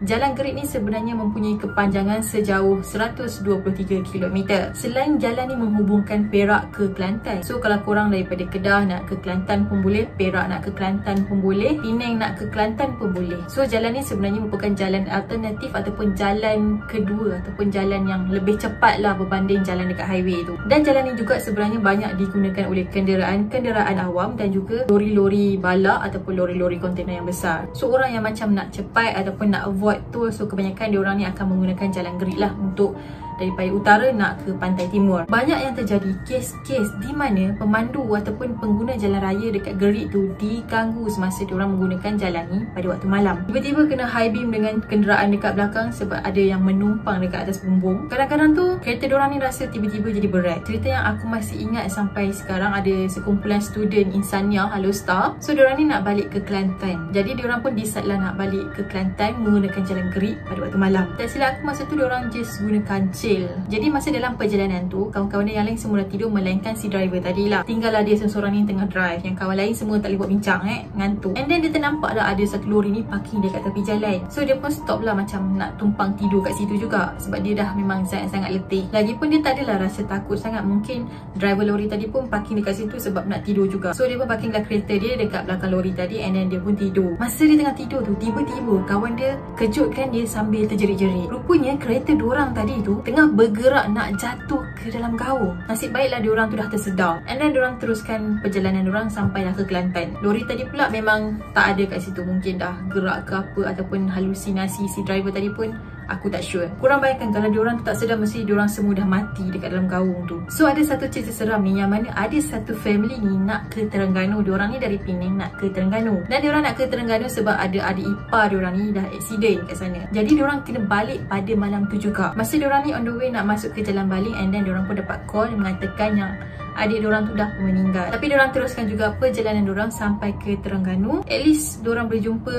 Jalan Gerit ni sebenarnya mempunyai kepanjangan sejauh 123 km. Selain jalan ni menghubungkan Perak ke Kelantan. So kalau korang daripada Kedah nak ke Kelantan pun boleh, Perak nak ke Kelantan pun boleh, Penang nak ke Kelantan pun boleh. So jalan ni sebenarnya merupakan jalan alternatif ataupun jalan kedua ataupun jalan yang lebih cepat lah berbanding jalan dekat highway tu. Dan jalan ni juga sebenarnya banyak digunakan oleh kenderaan awam dan juga lori-lori balak ataupun lori-lori kontainer yang besar. So orang yang macam nak cepat ataupun nak avoid tu, so kebanyakan diorang ni akan menggunakan Jalan Gerit lah untuk daripada utara nak ke pantai timur. Banyak yang terjadi kes-kes di mana pemandu ataupun pengguna jalan raya dekat Gerit tu diganggu semasa diorang menggunakan jalan ni pada waktu malam. Tiba-tiba kena high beam dengan kenderaan dekat belakang sebab ada yang menumpang dekat atas bumbung. Kadang-kadang tu kereta diorang ni rasa tiba-tiba jadi berat. Cerita yang aku masih ingat sampai sekarang, ada sekumpulan student Insania Halostar. So diorang ni nak balik ke Kelantan. Jadi diorang pun decide lah nak balik ke Kelantan menggunakan Jalan Gerit pada waktu malam. Tak silap aku masa tu diorang just gunakan chill. Jadi masa dalam perjalanan tu, kawan-kawan yang lain semua dah tidur melainkan si driver tadi lah. Tinggallah dia seorang ni tengah drive. Yang kawan lain semua tak boleh buat bincang ngantuk. And then dia ternampak lah ada satu lori ni parking dekat tepi jalan. So dia pun stop lah macam nak tumpang tidur kat situ juga sebab dia dah memang sangat-sangat letih. Lagipun dia tak adalah rasa takut sangat. Mungkin driver lori tadi pun parking dekat situ sebab nak tidur juga. So dia pun parking lah kereta dia dekat belakang lori tadi and then dia pun tidur. Masa dia tengah tidur tu, tiba-tiba kawan dia kejutkan dia sambil terjerit-jerit. Rupanya kereta diorang tadi tu tengah bergerak nak jatuh ke dalam gaung. Nasib baiklah diorang tu dah tersedar. And then diorang teruskan perjalanan diorang sampailah ke Kelantan. Lori tadi pula memang tak ada kat situ. Mungkin dah gerak ke apa ataupun halusinasi si driver tadi pun aku tak sure. Korang bayangkan kalau diorang tu tak sedar, mesti diorang semua dah mati dekat dalam gaung tu. So ada satu cerita seram ni yang mana ada satu family ni nak ke Terengganu. Diorang ni dari Penang nak ke Terengganu. Dan diorang nak ke Terengganu sebab ada adik ipar diorang ni dah accident kat sana. Jadi diorang kena balik pada malam tu juga. Masa diorang ni on the way nak masuk ke jalan balik, and then diorang pun dapat call mengatakan yang adik diorang tu dah meninggal. Tapi diorang teruskan juga perjalanan diorang sampai ke Terengganu. At least diorang boleh jumpa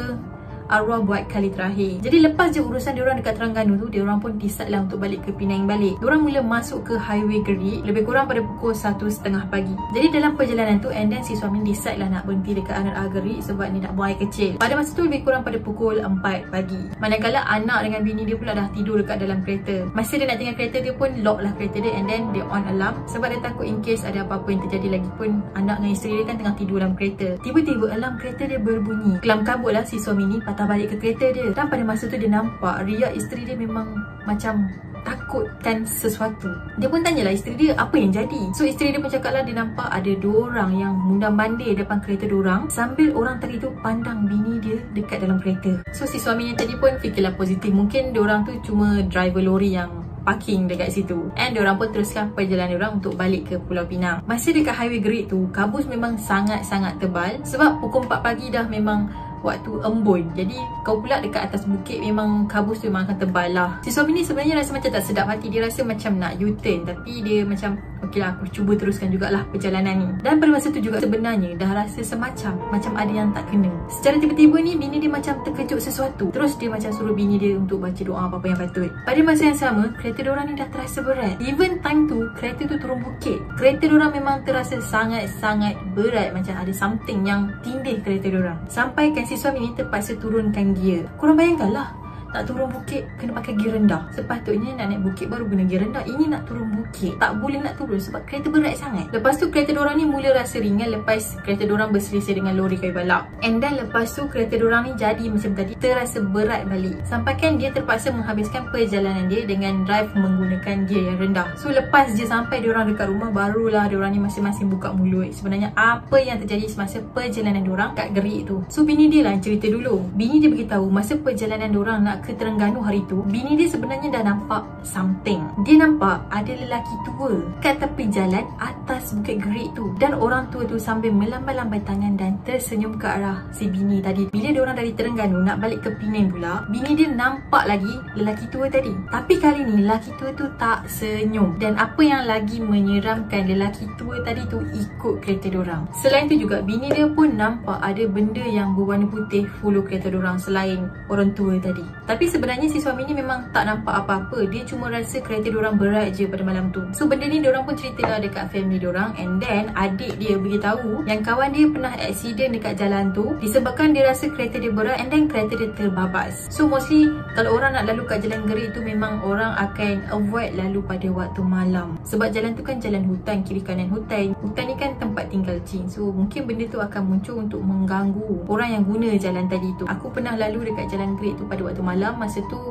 arwah buat kali terakhir. Jadi lepas je urusan diorang dekat Terengganu tu, diorang pun decide lah untuk balik ke Penang balik. Diorang mula masuk ke highway Gerit lebih kurang pada pukul 1:30 pagi. Jadi dalam perjalanan tu, and then si suami decide lah nak berhenti dekat RRA Gerit sebab ni nak buang air kecil. Pada masa tu lebih kurang pada pukul 4 pagi. Manakala anak dengan bini dia pula dah tidur dekat dalam kereta. Masa dia nak tinggal kereta, dia pun lock lah kereta dia and then dia on alarm sebab dia takut in case ada apa-apa yang terjadi. Lagi pun anak dengan isteri dia kan tengah tidur dalam kereta. Tiba-tiba alarm kereta dia berbunyi. Kelam kabut lah si suami ni patah balik ke kereta dia. Dan pada masa tu dia nampak Ria, isteri dia, memang macam takutkan sesuatu. Dia pun tanyalah isteri dia apa yang jadi. So isteri dia pun cakap lah dia nampak ada dua orang yang mundar-mandir depan kereta diorang sambil orang tadi tu pandang bini dia dekat dalam kereta. So si suaminya tadi pun fikirlah positif. Mungkin diorang tu cuma driver lori yang parking dekat situ. And diorang pun teruskan perjalanan diorang untuk balik ke Pulau Pinang. Masa dekat highway Gerit tu, kabus memang sangat-sangat tebal sebab pukul 4 pagi dah memang waktu embun. Jadi kau pula dekat atas bukit, memang kabus tu memang akan tebal lah. Si suami ni sebenarnya rasa macam tak sedap hati. Dia rasa macam nak U-turn, tapi dia macam okey lah, aku cuba teruskan jugalah perjalanan ni. Dan pada masa tu juga sebenarnya dah rasa macam ada yang tak kena. Secara tiba-tiba ni bini dia macam terkejut sesuatu. Terus dia macam suruh bini dia untuk baca doa apa-apa yang patut. Pada masa yang sama, kereta diorang ni dah terasa berat. Even time tu kereta tu turun bukit, kereta diorang memang terasa sangat-sangat berat. Macam ada something yang tindih kereta diorang. Sampai kan si suami ni terpaksa turunkan gear. Korang bayangkanlah, nak turun bukit kena pakai gear rendah. Sepatutnya nak naik bukit baru guna gear rendah. Ini nak turun bukit tak boleh nak turun sebab kereta berat sangat. Lepas tu kereta diorang ni mula rasa ringan lepas kereta diorang berselisih dengan lori kayu balak. And then lepas tu kereta diorang ni jadi macam tadi, terasa berat balik. Sampaikan dia terpaksa menghabiskan perjalanan dia dengan drive menggunakan gear yang rendah. So lepas je sampai diorang dekat rumah, barulah diorang ni masing-masing buka mulut sebenarnya apa yang terjadi semasa perjalanan diorang kat Gerit tu. So bini dia lah cerita dulu. Bini dia beritahu masa perjalanan diorang nak ke Terengganu hari tu, bini dia sebenarnya dah nampak something. Dia nampak ada lelaki tua kat tepi jalan atas bukit Gerit tu. Dan orang tua tu sambil melambai-lambai tangan dan tersenyum ke arah si bini tadi. Bila diorang dari Terengganu nak balik ke Penang pula, bini dia nampak lagi lelaki tua tadi. Tapi kali ni lelaki tua tu tak senyum. Dan apa yang lagi menyeramkan, lelaki tua tadi tu ikut kereta diorang. Selain tu juga bini dia pun nampak ada benda yang berwarna putih follow kereta diorang selain orang tua tadi. Tapi sebenarnya si suami ni memang tak nampak apa-apa. Dia cuma rasa kereta diorang berat je pada malam tu. So benda ni diorang pun ceritalah dekat family diorang. And then adik dia beritahu yang kawan dia pernah accident dekat jalan tu disebabkan dia rasa kereta dia berat and then kereta dia terbabas. So mostly kalau orang nak lalu kat jalan Gerik tu memang orang akan avoid lalu pada waktu malam. Sebab jalan tu kan jalan hutan, kiri kanan hutan. Hutan ni kan tempat tinggal jin. So mungkin benda tu akan muncul untuk mengganggu orang yang guna jalan tadi tu. Aku pernah lalu dekat jalan Gerik tu pada waktu malam. Masa tu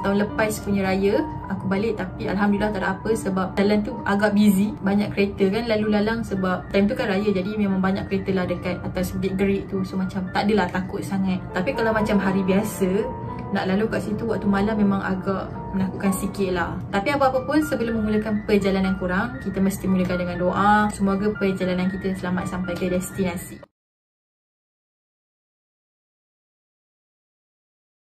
tahun lepas punya raya aku balik, tapi alhamdulillah tak ada apa sebab jalan tu agak busy, banyak kereta kan lalu lalang sebab time tu kan raya, jadi memang banyak kereta lah dekat atas Bukit Gerik tu. So macam tak adalah takut sangat. Tapi kalau macam hari biasa nak lalu kat situ waktu malam memang agak menakutkan sikit lah. Tapi apa-apa pun sebelum memulakan perjalanan korang, kita mesti mulakan dengan doa. Semoga perjalanan kita selamat sampai ke destinasi.